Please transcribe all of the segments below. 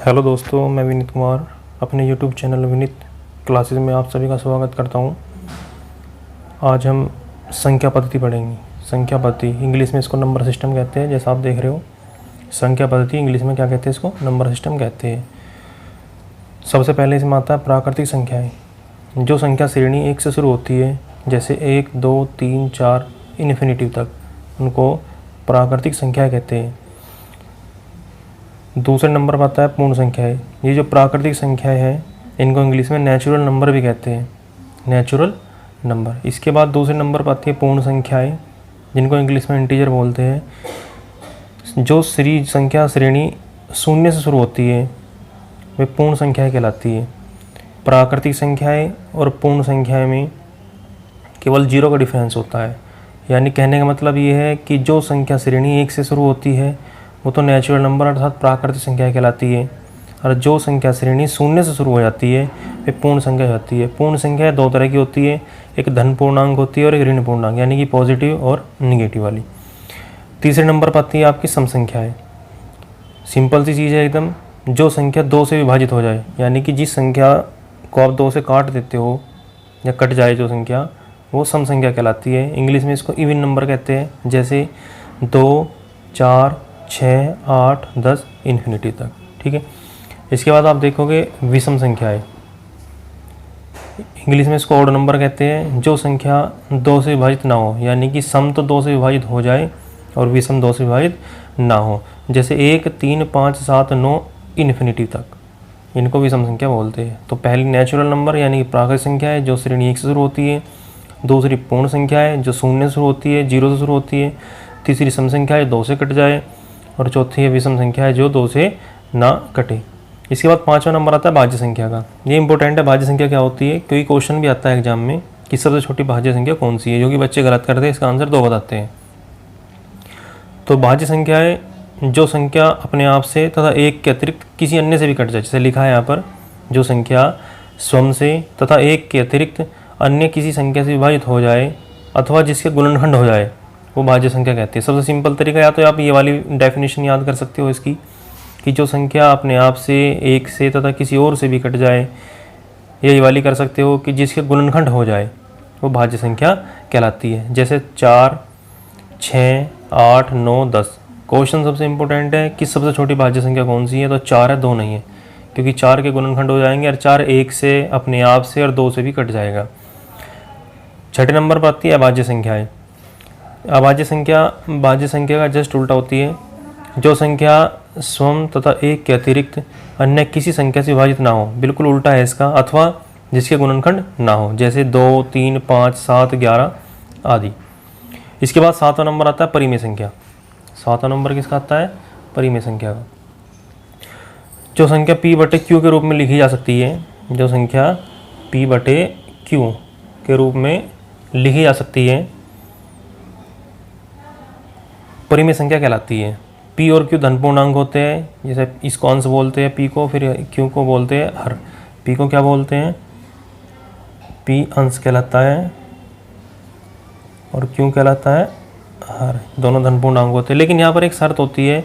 Hello दोस्तों, मैं विनीत कुमार अपने यूट्यूब चैनल विनीत क्लासेस में आप सभी का स्वागत करता हूं। आज हम संख्या पद्धति पढ़ेंगे। संख्या पद्धति इंग्लिश में इसको नंबर सिस्टम कहते हैं। जैसा आप देख रहे हो, संख्या पद्धति इंग्लिश में क्या कहते हैं, इसको नंबर सिस्टम कहते हैं। सबसे पहले इसमें आता है प्राकृतिक संख्याएँ। जो संख्या श्रेणी 1 से शुरू होती है, जैसे 1, 2, 3, 4 इन्फिनिटिव तक, उनको प्राकृतिक संख्या कहते हैं। दूसरे नंबर पर आता है पूर्ण संख्याएँ। ये जो प्राकृतिक संख्याएँ हैं, इनको इंग्लिश में नेचुरल नंबर भी कहते हैं, नेचुरल नंबर। इसके बाद दूसरे नंबर पर आती है पूर्ण संख्याएँ, जिनको इंग्लिश में इंटीजर बोलते हैं। जो संख्या श्रेणी 0 से शुरू होती है, वे पूर्ण संख्याएँ कहलाती है। प्राकृतिक संख्याएँ और पूर्ण संख्याएँ में केवल 0 का डिफरेंस होता है। यानी कहने का मतलब ये है कि जो संख्या श्रेणी 1 से शुरू होती है, वो तो नेचुरल नंबर अर्थात प्राकृतिक संख्या कहलाती है, और जो संख्या श्रेणी 0 से शुरू हो जाती है, वे पूर्ण संख्या होती है। पूर्ण संख्या 2 तरह की होती है, एक धन पूर्णांक होती है और एक ऋण पूर्णांक, यानी कि पॉजिटिव और निगेटिव वाली। तीसरे नंबर पर आती है आपकी सम संख्याएँ। सिंपल सी चीज़ है एकदम, जो संख्या 2 से विभाजित हो जाए, यानी कि जिस संख्या को आप 2 से काट देते हो या कट जाए जो संख्या, वो सम संख्या कहलाती है। इंग्लिश में इसको इवन नंबर कहते हैं, जैसे 2, 4, 6, 8, 10 इन्फिनिटी तक। ठीक है। इसके बाद आप देखोगे विषम संख्याएँ। इंग्लिश में इसको ऑड नंबर कहते हैं। जो संख्या 2 से विभाजित ना हो, यानी कि सम तो 2 से विभाजित हो जाए और विषम 2 से विभाजित ना हो, जैसे 1, 3, 5, 7, 9 इन्फिनिटी तक, इनको विषम संख्या बोलते हैं। तो पहली नेचुरल नंबर यानी कि प्राकृतिक संख्या है, जो श्रेणी 1 से शुरू होती है। दूसरी पूर्ण संख्या है, जो 0 से शुरू होती है, 0 से शुरू होती है। तीसरी सम संख्या है, 2 से कट जाए। और चौथी है विषम संख्या है, जो 2 से ना कटे। इसके बाद 5वां नंबर आता है भाज्य संख्या का। ये इंपॉर्टेंट है, भाज्य संख्या क्या होती है, क्योंकि क्वेश्चन भी आता है एग्जाम में कि सबसे छोटी भाज्य संख्या कौन सी है, जो कि बच्चे गलत करते हैं। इसका आंसर 2 बताते हैं। तो भाज्य संख्या है जो संख्या अपने आप से तथा 1 के अतिरिक्त किसी अन्य से भी कट जाए। जैसे लिखा है यहाँ पर, जो संख्या स्वयं से तथा 1 के अतिरिक्त अन्य किसी संख्या से विभाजित हो जाए अथवा जिसके गुणनखंड हो जाए, वो भाज्य संख्या कहती है। सबसे सिंपल तरीका, या तो आप ये वाली डेफिनेशन याद कर सकते हो इसकी, कि जो संख्या अपने आप से 1 से तथा किसी और से भी कट जाए, या ये वाली कर सकते हो कि जिसके गुणनखंड हो जाए, वो भाज्य संख्या कहलाती है। जैसे 4, 6, 8, 9, 10। क्वेश्चन सबसे इंपॉर्टेंट है कि सबसे छोटी भाज्य संख्या कौन सी है, तो 4 है, 2 नहीं है, क्योंकि 4 के गुणनखंड हो जाएंगे और 4 1 से अपने आप से और 2 से भी कट जाएगा। छठे नंबर पर आती है अभाज्य संख्याएँ। अभाज्य संख्या भाज्य संख्या का जस्ट उल्टा होती है। जो संख्या स्वयं तथा 1 के अतिरिक्त अन्य किसी संख्या से विभाजित ना हो, बिल्कुल उल्टा है इसका, अथवा जिसके गुणनखंड ना हो, जैसे 2, 3, 5, 7, 11 आदि। इसके बाद 7वां नंबर आता है परिमेय संख्या। 7वां नंबर किसका आता है, परिमेय संख्या का। जो संख्या P/Q के रूप में लिखी जा सकती है, जो संख्या P/Q के रूप में लिखी जा सकती है, परिमेय संख्या कहलाती है। P और Q धन पूर्णांक होते हैं, जैसे इसको अंश बोलते हैं P को, फिर Q को बोलते हैं हर। P को क्या बोलते हैं, P अंश कहलाता है और Q कहलाता है हर। दोनों धन पूर्णांक होते हैं, लेकिन यहाँ पर एक शर्त होती है,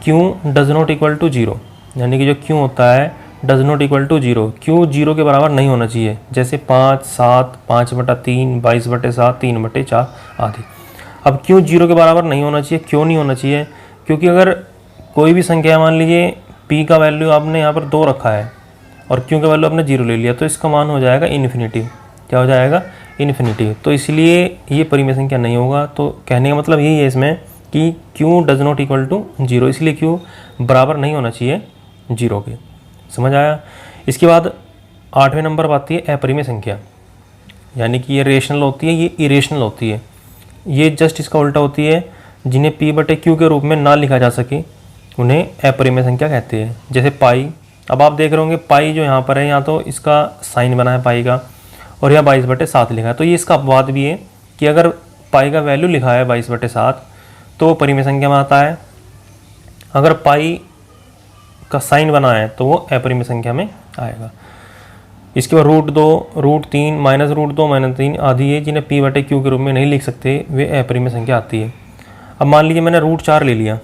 Q does not equal to 0, यानी कि जो Q होता है does not equal to 0, Q 0 के बराबर नहीं होना चाहिए। जैसे 5, 7, 5/3, 22/7, 3/4 आदि। अब क्यों 0 के बराबर नहीं होना चाहिए, क्यों नहीं होना चाहिए, क्योंकि अगर कोई भी संख्या, मान लीजिए P का वैल्यू आपने यहाँ पर 2 रखा है और Q का वैल्यू आपने 0 ले लिया, तो इसका मान हो जाएगा इन्फिनिटी। क्या हो जाएगा, इन्फिनिटी। तो इसलिए ये परिमेय संख्या नहीं होगा। तो कहने का मतलब यही है इसमें कि Q does not equal to 0, इसलिए Q बराबर नहीं होना चाहिए 0 के। समझ आया। इसके बाद 8वें नंबर पर आती है अपरिमेय संख्या, यानी कि ये रेशनल होती है, ये इरेशनल होती है। ये जस्ट इसका उल्टा होती है। जिन्हें P/Q के रूप में ना लिखा जा सके, उन्हें अपरिमेय संख्या कहते हैं। जैसे पाई। अब आप देख रहे होंगे पाई जो यहाँ पर है, यहाँ तो इसका साइन बना है पाई का, और यहाँ 22/7 लिखा है। तो ये इसका अपवाद भी है कि अगर पाई का वैल्यू लिखा है 22/7, तो वो परिमेय संख्या में आता है। अगर पाई का साइन बना है, तो वो अपरिमेय संख्या में आएगा। इसके बाद √2, √3, -√2, -3 आदि है, जिन्हें P/Q के रूप में नहीं लिख सकते, वे अपरिमेय संख्या आती है। अब मान लीजिए मैंने √4 ले लिया,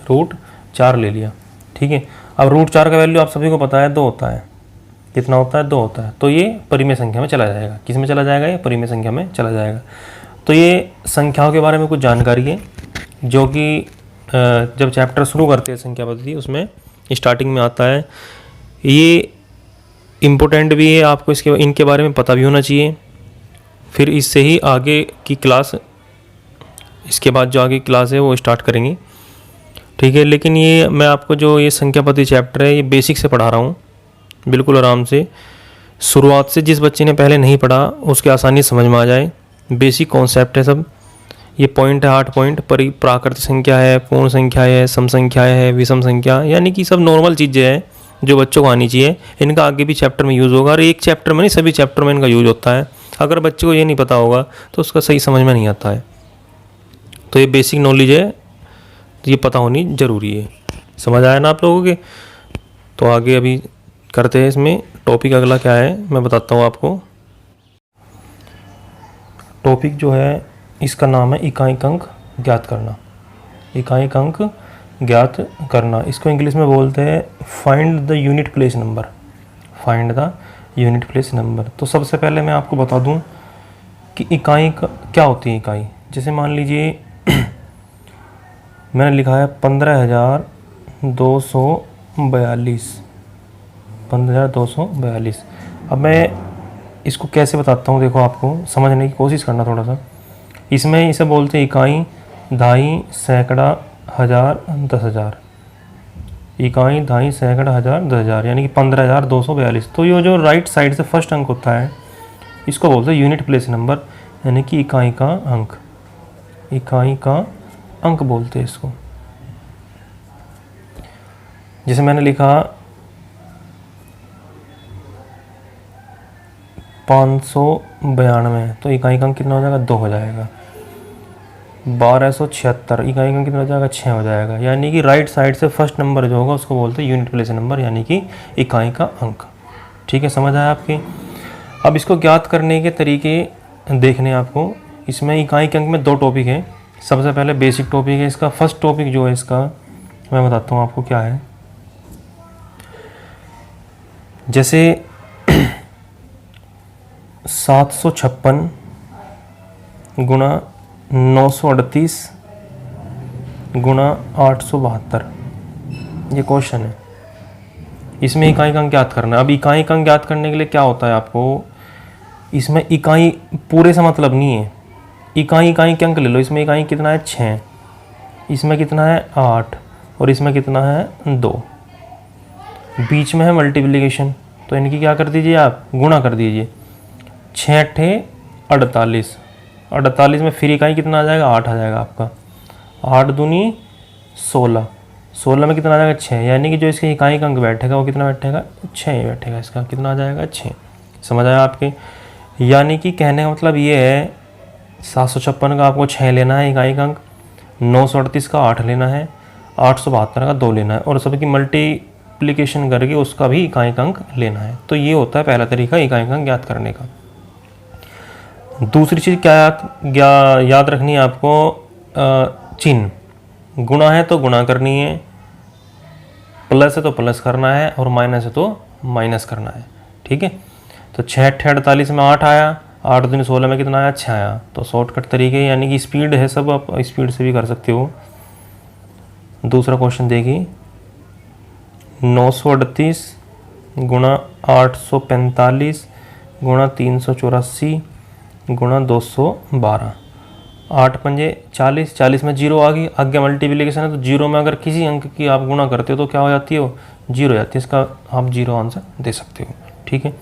√4 ले लिया, ठीक है। अब √4 का वैल्यू आप सभी को पता है 2 होता है, कितना होता है 2 होता है, तो ये परिमेय संख्या में चला जाएगा। किस में चला जाएगा? ये परिमेय संख्या में चला जाएगा। तो ये संख्याओं के बारे में कुछ जानकारी है जो कि जब चैप्टर शुरू करते हैं संख्या पद्धति उसमें स्टार्टिंग में आता है। ये इम्पोर्टेंट भी है, आपको इनके बारे में पता भी होना चाहिए। फिर इससे ही आगे की क्लास, इसके बाद जो आगे क्लास है वो स्टार्ट करेंगे, ठीक है। लेकिन ये मैं आपको जो ये संख्या पद्धति चैप्टर है ये बेसिक से पढ़ा रहा हूँ, बिल्कुल आराम से, शुरुआत से। जिस बच्चे ने पहले नहीं पढ़ा उसके आसानी समझ में आ जाए। बेसिक कॉन्सेप्ट है सब। ये पॉइंट है 8 पॉइंट। प्राकृतिक संख्या है, पूर्ण संख्या है, सम संख्या है, विषम संख्या, यानी कि सब नॉर्मल चीज़ें हैं जो बच्चों को आनी चाहिए। इनका आगे भी चैप्टर में यूज़ होगा, और एक चैप्टर में नहीं सभी चैप्टर में इनका यूज़ होता है। अगर बच्चे को ये नहीं पता होगा तो उसका सही समझ में नहीं आता है। तो ये बेसिक नॉलेज है, ये पता होनी ज़रूरी है। समझ आया ना आप लोगों के? तो आगे अभी करते हैं इसमें। टॉपिक अगला क्या है मैं बताता हूँ आपको। टॉपिक जो है इसका नाम है इकाइक अंक ज्ञात करना। इकाइक अंक ज्ञात करना, इसको इंग्लिश में बोलते हैं find the unit place number. Find the unit place number. तो सबसे पहले मैं आपको बता दूं कि इकाई क्या होती है। इकाई जैसे मान लीजिए मैंने लिखा है 15,242। 15,242। अब मैं इसको कैसे बताता हूँ, देखो आपको समझने की कोशिश करना थोड़ा सा। इसमें इसे बोलते हैं इकाई, दहाई, सैकड़ा, हज़ार, 10,000। इकाई, दहाई, सैकड़ा, हज़ार, 10,000, यानी कि 15,242। तो ये जो राइट साइड से फर्स्ट अंक होता है इसको बोलते हैं यूनिट प्लेस नंबर, यानी कि इकाई का अंक। इकाई का अंक बोलते हैं इसको। जैसे मैंने लिखा 592, तो इकाई का अंक कितना हो जाएगा? 2 हो जाएगा। 1276, इकाई का अंक कितना हो जाएगा? 6 हो जाएगा। यानी कि राइट साइड से फर्स्ट नंबर जो होगा उसको बोलते हैं यूनिट प्लेस नंबर, यानी कि इकाई का अंक। ठीक है, समझ आया आपके? अब इसको ज्ञात करने के तरीके देखने आपको। इसमें इकाई के अंक में 2 टॉपिक हैं। सबसे पहले बेसिक टॉपिक है इसका। फर्स्ट टॉपिक जो है इसका मैं बताता हूँ आपको क्या है। जैसे 756 गुणा 938 गुणा 872, ये क्वेश्चन है। इसमें इकाई का अंक ज्ञात करना है। अब इकाई का अंक ज्ञात करने के लिए क्या होता है आपको, इसमें इकाई पूरे से मतलब नहीं है। इकाई के अंक ले लो। इसमें इकाई कितना है? 6, इसमें कितना है? 8, और इसमें कितना है? 2। बीच में है मल्टीप्लिकेशन, तो इनकी क्या कर दीजिए आप? गुणा कर दीजिए। 6 × 48, 48 में फिर इकाई कितना आ जाएगा? 8 आ जाएगा आपका। 8 दूनी 16, 16 में कितना आ जाएगा? 6। यानी कि जो इसके इकाई का अंक बैठेगा वो कितना बैठेगा? 6 ही बैठेगा। इसका कितना आ जाएगा? 6। समझ आया आपके? यानी कि कहने का मतलब ये है 756 का आपको 6 लेना है इकाई का अंक, 938 का 8 लेना है, 872 का 2 लेना है, और सबकी मल्टीप्लिकेशन करके उसका भी इकाई का अंक लेना है। तो ये होता है पहला तरीका इकाई का अंक ज्ञात करने का। दूसरी चीज़ क्या याद रखनी है आपको, चिन्ह। गुणा है तो गुणा करनी है, प्लस है तो प्लस करना है, और माइनस है तो माइनस करना है। ठीक है, तो 6 × 48 में 8 आया, 8 दूनी 16 में कितना आया? 6 आया। तो शॉर्टकट तरीके, यानी कि स्पीड है सब, आप स्पीड से भी कर सकते हो। दूसरा क्वेश्चन देखिए, 938 गुणा 845 गुणा 384 गुणा 212। 8 पंजे 40, 40 में 0 आ गई। आगे मल्टीप्लिकेशन है तो 0 में अगर किसी अंक की आप गुणा करते हो तो क्या हो जाती है? वो 0 हो जाती है। इसका आप 0 आंसर दे सकते हो। ठीक है,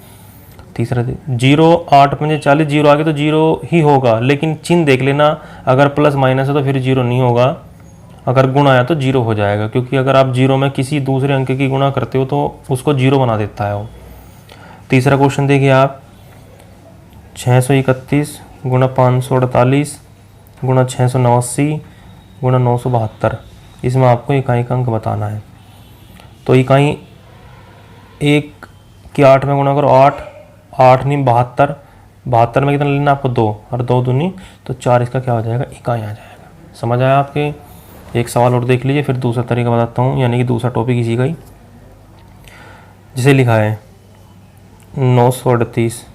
तीसरा 0, 8 पंजे 40, 0 आ गए तो 0 ही होगा, लेकिन चिन्ह देख लेना, अगर प्लस माइनस है तो फिर 0 नहीं होगा, अगर गुणा आया तो 0 हो जाएगा, क्योंकि अगर आप 0 में किसी दूसरे अंक की गुणा करते हो तो उसको 0 बना देता है वो। तीसरा क्वेश्चन देखिए आप, 631 गुणा 548 गुणा 689 गुणा 972। इसमें आपको इकाई का अंक बताना है। तो इकाई 1 की 8 में गुणा करो, 8, 8 नहीं 72, 72 में कितना लेना आपको? 2, और 2 दूनी तो 4, इसका क्या हो जाएगा? इकाई आ जाएगा। समझ आया आपके? एक सवाल और देख लीजिए, फिर दूसरा तरीका बताता हूँ, यानी कि दूसरा टॉपिक इसी का ही। जिसे लिखा है 938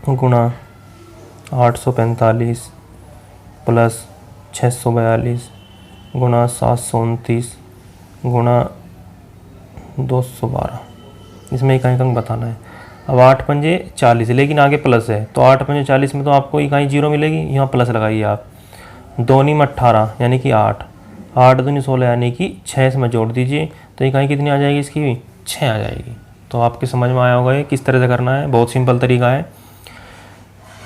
गुणा 845 प्लस 642 गुणा 729 गुणा 212। इसमें इकाई अंक बताना है। अब 8 पंजे 40, लेकिन आगे प्लस है, तो 8 पंजे 40 में तो आपको इकाई 0 मिलेगी, यहाँ प्लस लगाइए आप। 2 नी में 18 यानी कि 8, 8 दूनी 16 यानी कि 6 इसमें जोड़ दीजिए, तो इकाई कितनी आ जाएगी इसकी भी? 6 आ जाएगी। तो आपके समझ में आया होगा ये किस तरह से करना है। बहुत सिंपल तरीका है,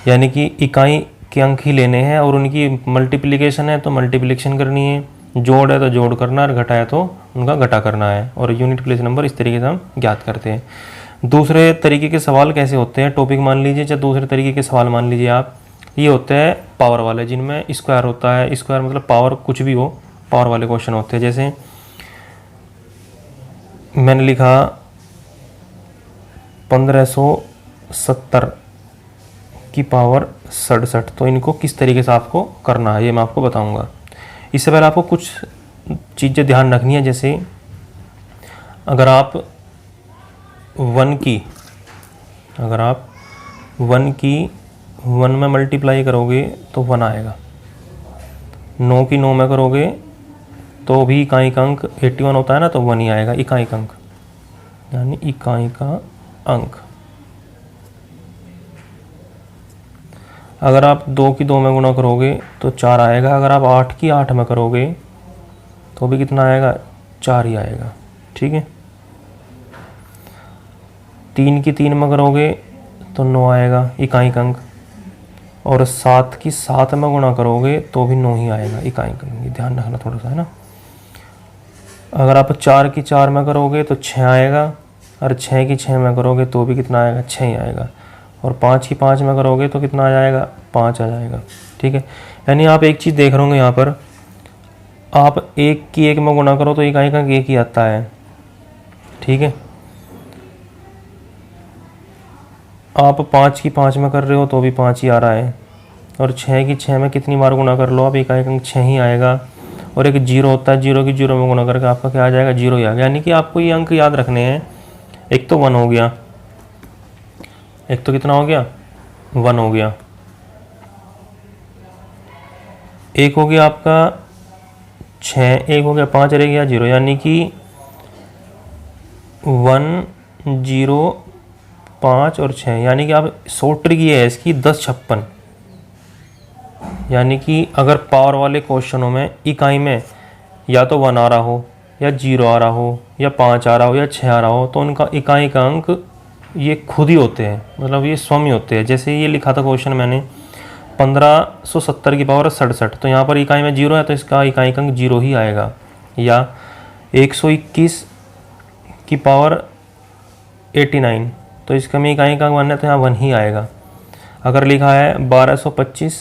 यानी कि इकाई के अंक ही लेने हैं और उनकी मल्टीप्लिकेशन है तो मल्टीप्लिकेशन करनी है, जोड़ है तो जोड़ करना है और घटा है तो उनका घटा करना है, और यूनिट प्लेस नंबर इस तरीके से हम ज्ञात करते हैं। दूसरे तरीके के सवाल कैसे होते हैं, टॉपिक मान लीजिए, चाहे दूसरे तरीके के सवाल मान लीजिए आप, ये होते हैं पावर वाले, जिनमें स्क्वायर होता है। स्क्वायर मतलब पावर कुछ भी हो, पावर वाले क्वेश्चन होते हैं। जैसे मैंने लिखा 1570 की पावर 67, तो इनको किस तरीके से आपको करना है ये मैं आपको बताऊंगा। इससे पहले आपको कुछ चीज़ें ध्यान रखनी है। जैसे अगर आप 1 की 1 में मल्टीप्लाई करोगे तो 1 आएगा, 9 की 9 में करोगे तो भी इकाई का अंक 81 होता है ना, तो 1 ही आएगा इकाई का अंक, यानी इकाई का अंक। अगर आप 2 की 2 में गुणा करोगे तो 4 आएगा। अगर आप 8 की 8 में करोगे तो भी कितना आएगा? 4 ही आएगा। ठीक है। 3 की 3 में करोगे तो 9 आएगा इकाई का अंक, और 7 की 7 में गुणा करोगे तो भी 9 ही आएगा इकाई का अंक। ध्यान रखना थोड़ा सा, है ना। अगर आप 4 की 4 में करोगे तो 6 आएगा, और 6 की 6 में करोगे तो भी कितना आएगा? 6 ही आएगा। और 5 की 5 में करोगे तो कितना आ जाएगा? 5 आ जाएगा। ठीक है। यानी आप एक चीज़ देख रहे होंगे यहाँ पर, आप 1 की 1 में गुणा करो तो इकाई का अंक 1 ही आता है। ठीक है। आप 5 की 5 में कर रहे हो तो भी 5 ही आ रहा है, और 6 की 6 में कितनी बार गुणा कर लो आप, इकाई का अंक 6 ही आएगा। और एक 0 होता है, 0 की 0 में गुणा करके आपका क्या आ जाएगा? 0 ही आ गया। यानी कि आपको ये अंक याद रखने हैं। एक तो 1 हो गया, एक तो कितना हो गया? 1 हो गया। एक हो गया आपका 6, एक हो गया 5, रह गया 0, यानी कि 1 0 5 और 6, यानी कि आप शॉर्ट ट्रिक ये है इसकी 10 56। यानी कि अगर पावर वाले क्वेश्चनों में इकाई में या तो 1 आ रहा हो, या 0 आ रहा हो, या 5 आ रहा हो, या 6 आ रहा हो, तो उनका इकाई का अंक ये खुद ही होते हैं, मतलब ये स्वयं ही होते हैं। जैसे ये लिखा था क्वेश्चन मैंने 1570 की पावर 67, तो यहाँ पर इकाई में 0 है तो इसका इकाई का अंक 0 ही आएगा। या 121 की पावर 89, तो इसका में इकाई का अंक 1 है तो यहाँ 1 ही आएगा। अगर लिखा है 1225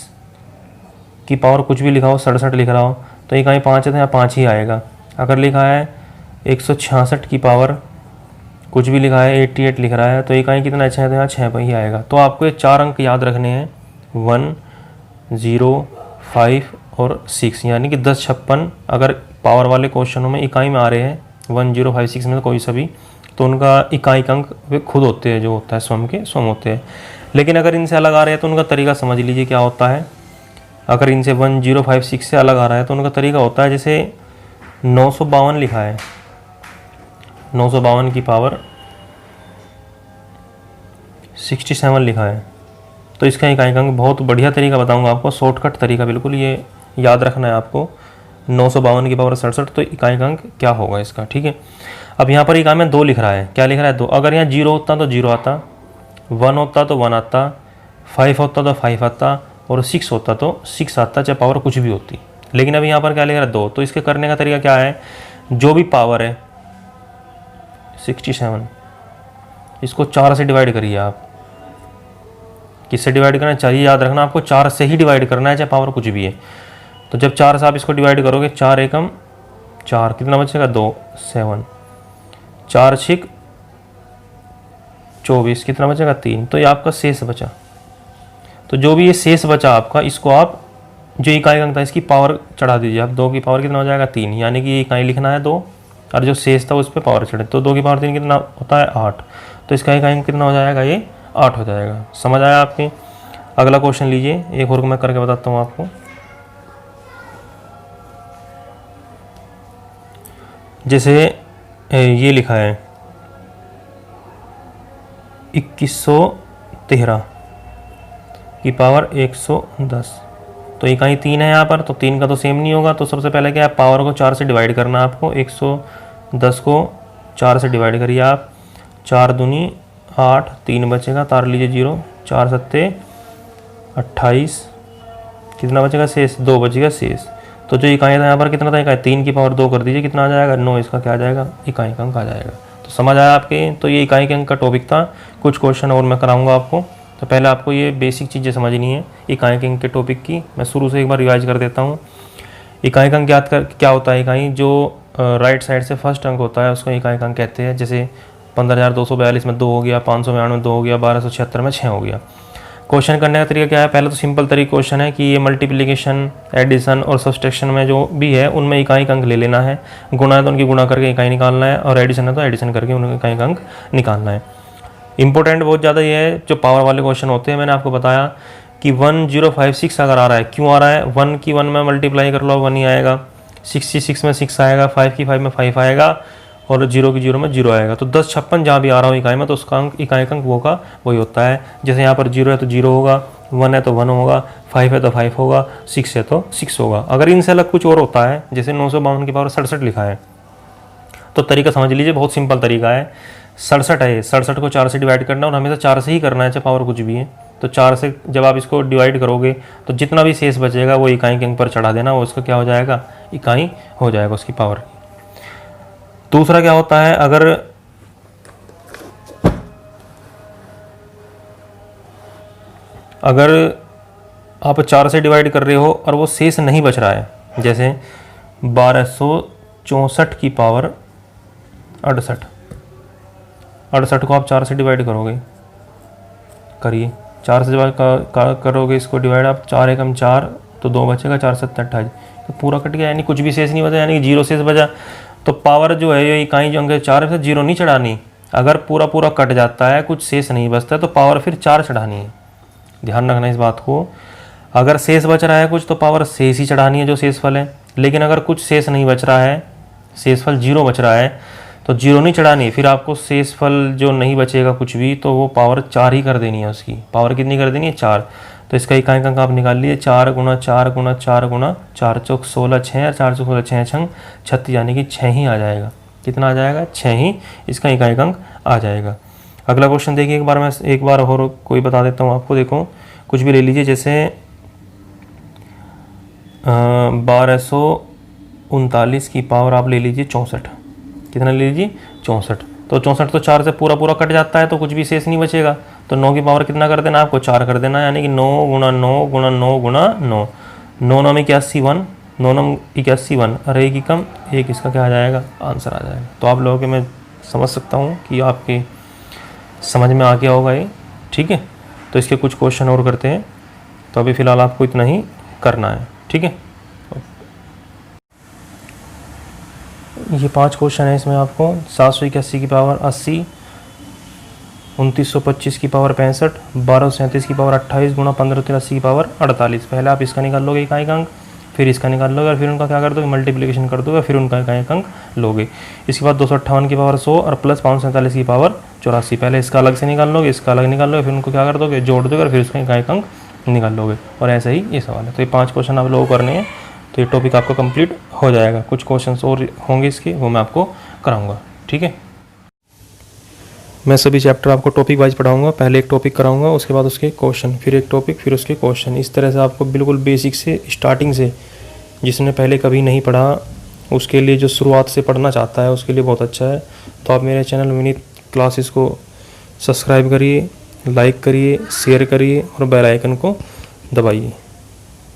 की पावर कुछ भी लिखा हो, 67 लिख रहा हो, तो इकाई 5 है तो यहाँ 5 ही आएगा। अगर लिखा है 166 की पावर कुछ भी लिखा है 88 लिख रहा है, तो इकाई कितना अच्छा है तो यहाँ 6 पर ही आएगा। तो आपको ये 4 अंक याद रखने हैं, 1 0 5 और 6, यानी कि 10 56। अगर पावर वाले क्वेश्चनों में इकाई में आ रहे हैं 1 0 5 6 में तो कोई सभी, तो उनका इकाई का अंक वे खुद होते हैं, जो होता है स्वयं के स्वयं होते हैं। लेकिन अगर इनसे अलग आ रहे हैं तो उनका तरीका समझ लीजिए क्या होता है। अगर इनसे 1 0 5 6 से अलग आ रहा है तो उनका तरीका होता है, जैसे 952 लिखा है, 952 की पावर 67 लिखा है, तो इसका इकाई का अंक बहुत बढ़िया तरीका बताऊंगा आपको, शॉर्टकट तरीका, बिल्कुल ये याद रखना है आपको। 952 की पावर 67, तो इकाई का अंक क्या होगा इसका। ठीक है। अब यहाँ पर इकाई में 2 लिख रहा है, क्या लिख रहा है? 2। अगर यहाँ 0 होता तो 0 आता, 1 होता तो 1 आता, 5 होता तो 5 आता, और 6 होता तो 6 आता, चाहे पावर कुछ भी होती। लेकिन अब यहाँ पर क्या लिख रहा है? 2। तो इसके करने का तरीका क्या है? जो भी पावर है 67, इसको 4 से डिवाइड करिए आप। किससे डिवाइड करना चाहिए? याद रखना आपको 4 से ही डिवाइड करना है, चाहे पावर कुछ भी है। तो जब 4 से आप इसको डिवाइड करोगे, 4 एकम 4, कितना बचेगा? 2 7, 4 6 24, कितना बचेगा? 3। तो ये आपका शेष बचा। तो जो भी ये शेष बचा आपका, इसको आप जो इकाई अंक था इसकी पावर चढ़ा दीजिए आप। 2 की पावर कितना हो जाएगा 3, यानी कि ये इकाई लिखना है 2 और जो शेष था उस पर पावर चढ़े, तो 2 की पावर 3 कितना होता है 8, तो इसका इकाई अंक कितना हो जाएगा ये 8 हो जाएगा। समझ आया आपके? अगला क्वेश्चन लीजिए, एक और मैं करके बताता हूँ आपको। जैसे ये लिखा है 2113 की पावर 110, तो इकाई 3 है यहाँ पर, तो 3 का तो सेम नहीं होगा। तो सबसे पहले क्या है, पावर को 4 से डिवाइड करना है आपको। 110 को 4 से डिवाइड करिए आप, 4 दूनी 8, 3 बचेगा, तार लीजिए 0, 4 सत्ते 28, कितना बचेगा शेष, 2 बचेगा शेष। तो जो इकाई था यहाँ पर कितना था, इकाई 3 की पावर 2 कर दीजिए, कितना आ जाएगा 9, इसका क्या आ जाएगा इकाई का अंक आ जाएगा। तो समझ आया आपके? तो ये इकाई के अंक का टॉपिक था। कुछ क्वेश्चन और मैं कराऊंगा आपको, तो पहले आपको ये बेसिक चीज़ें समझनी है इकाई के अंक के टॉपिक की। मैं शुरू से एक बार रिवाइज कर देता हूँ। इकाई का अंक याद कर क्या होता है, इकाई जो राइट साइड से फर्स्ट अंक होता है उसको इकाई का अंक कहते हैं। जैसे 15,242 में 2 हो गया, 592 में 2 हो गया, 1276 में 6 हो गया। क्वेश्चन करने का तरीका क्या है, पहले तो सिंपल तरीका क्वेश्चन है कि ये मल्टीप्लिकेशन, एडिशन और सब्सट्रैक्शन में जो भी है उनमें इकाई का अंक ले लेना है। गुणा है तो उनकी गुणा करके इकाई निकालना है, और एडिशन है तो एडिशन करके उनका इकाई का अंक निकालना है। इंपॉर्टेंट बहुत ज़्यादा ये है, जो पावर वाले क्वेश्चन होते हैं मैंने आपको बताया कि 1056 अगर आ रहा है, क्यों आ रहा है, 1 की 1 में मल्टीप्लाई कर लो 1 ही आएगा, 66 में 6 आएगा, 5 की 5 में 5 आएगा, और 0 की 0 में 0 आएगा। तो 1056 जहाँ भी आ रहा हो इकाई में तो उसका अंक इकाई का अंक वो का वही होता है। जैसे यहाँ पर 0 है तो 0 होगा, 1 है तो 1 होगा, 5 है तो 5 होगा, 6 है तो 6 होगा। अगर इनसे अलग कुछ और होता है, जैसे 952 की पावर 67 लिखा है, तो तरीका समझ लीजिए, बहुत सिंपल तरीका है। 67 है, 67 को 4 से डिवाइड करना और हमेशा 4 से ही करना है, चाहे पावर कुछ भी है। तो 4 से जब आप इसको डिवाइड करोगे तो जितना भी शेष बचेगा वो इकाई के अंक पर चढ़ा देना, वो उसका क्या हो जाएगा इकाई हो जाएगा उसकी पावर। दूसरा क्या होता है, अगर आप 4 से डिवाइड कर रहे हो और वो शेष नहीं बच रहा है, जैसे 1264 की पावर 68 को आप 4 से डिवाइड करोगे, करिए 4 से डिवाइड करोगे इसको डिवाइड आप, 4 एकम 4 तो 2 बचेगा, 4 7 28, तो पूरा कट गया, यानी कुछ भी शेष नहीं बचा, यानी कि 0 शेष बचा। तो पावर जो है ये इकाई जो अंक 4 है 0 नहीं चढ़ानी। अगर पूरा पूरा कट जाता है, कुछ शेष नहीं बचता है, तो पावर फिर 4 चढ़ानी है। ध्यान रखना इस बात को। अगर शेष बच रहा है कुछ तो पावर शेष ही चढ़ानी है जो शेषफल है। लेकिन अगर कुछ शेष नहीं बच रहा है, शेषफल 0 बच रहा है, तो 0 नहीं चढ़ानी, फिर आपको शेषफल जो नहीं बचेगा कुछ भी तो वो पावर 4 ही कर देनी है। उसकी पावर कितनी कर देनी है 4। तो इसका इकाई का अंक आप निकाल लीजिए, 4 गुणा 4 गुणा 4 गुणा 4 चौक 16 6 और 4 चौक 16 6 छंग 36, यानी कि 6 ही आ जाएगा। कितना आ जाएगा 6 ही इसका इकाई का अंक आ जाएगा। अगला क्वेश्चन देखिए, एक बार और कोई बता देता हूँ आपको। देखो कुछ भी ले लीजिए, जैसे 1239 की पावर आप ले लीजिए 64। कितना ले लीजिए 64। तो 64 तो 4 से पूरा पूरा कट जाता है, तो कुछ भी शेष नहीं बचेगा। तो 9 की पावर कितना कर देना आपको 4 कर देना, यानी कि 9 गुणा 9 गुणा 9 गुणा 9, 9 9 में 81 1, 9 9 81 1, और एक ही कम एक, इसका क्या आ जाएगा आंसर आ जाएगा। तो आप लोगों के मैं समझ सकता हूँ कि आपके समझ में आ गया होगा ये, ठीक है। तो इसके कुछ क्वेश्चन और करते हैं, तो अभी फ़िलहाल आपको इतना ही करना है, ठीक है। ये 5 क्वेश्चन है इसमें आपको। 781 की पावर 80, 2925 की पावर 65, 1237 की पावर 28 गुणा 1583 की पावर 48। पहले आप इसका निकाल लोगे इकाई का अंक, फिर इसका निकाल लोगे, और फिर उनका क्या कर दोगे मल्टीप्लिकेशन कर दोगे, फिर उनका इकाई का अंक लोगे। इसके बाद 258 की पावर 100 और प्लस 547 की पावर 84। पहले इसका अलग से निकाल लोगे, इसका अलग निकाल लोगे, फिर उनको क्या कर दोगे जोड़ दोगे, और फिर उसका इकाई का अंक निकाल लोगे। और ऐसा ही ये सवाल है। तो ये 5 क्वेश्चन आप लोगों को करने हैं, तो ये टॉपिक आपका कंप्लीट हो जाएगा। कुछ क्वेश्चंस और होंगे इसके, वो मैं आपको कराऊंगा, ठीक है। मैं सभी चैप्टर आपको टॉपिक वाइज पढ़ाऊंगा। पहले एक टॉपिक कराऊंगा, उसके बाद उसके क्वेश्चन, फिर एक टॉपिक, फिर उसके क्वेश्चन। इस तरह से आपको बिल्कुल बेसिक से स्टार्टिंग से, जिसने पहले कभी नहीं पढ़ा उसके लिए, जो शुरुआत से पढ़ना चाहता है उसके लिए बहुत अच्छा है। तो आप मेरे चैनल विनीत क्लासेस को सब्सक्राइब करिए, लाइक करिए, शेयर करिए और बेल आइकन को दबाइए।